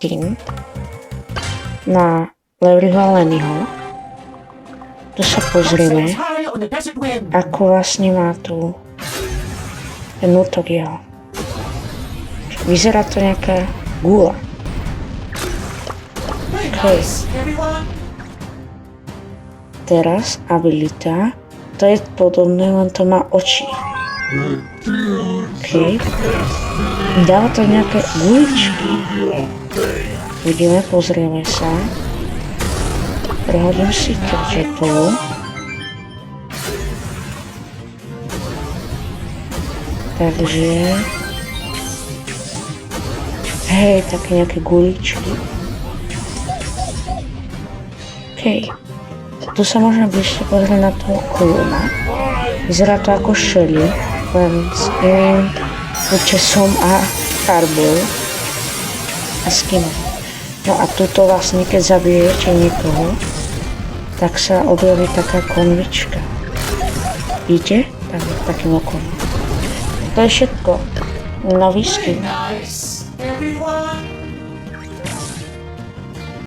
tint na Larryho Lennyho. Tu sa pozrieme, ako vlastne má tu ten útok jeho. Vyzerá to nejaká gula. Okay. Teraz abilita, to je podobné, len to má oči. Okay. Dáva to nejaké guličky. Vidíme, pozrieme sa. Prehodím si to. Takže... Hej, také nejaké guličky. OK. Tu sa môžeme bližšie pozrieť na toho klona. Vyzerá to ako Shelly, len s iným účesom a farbou a skinom. No a tuto vlastne, keď zabijete niekoho, tak sa objaví taká konvička. Vidíte? Takým okom. To je všetko. Nový skin.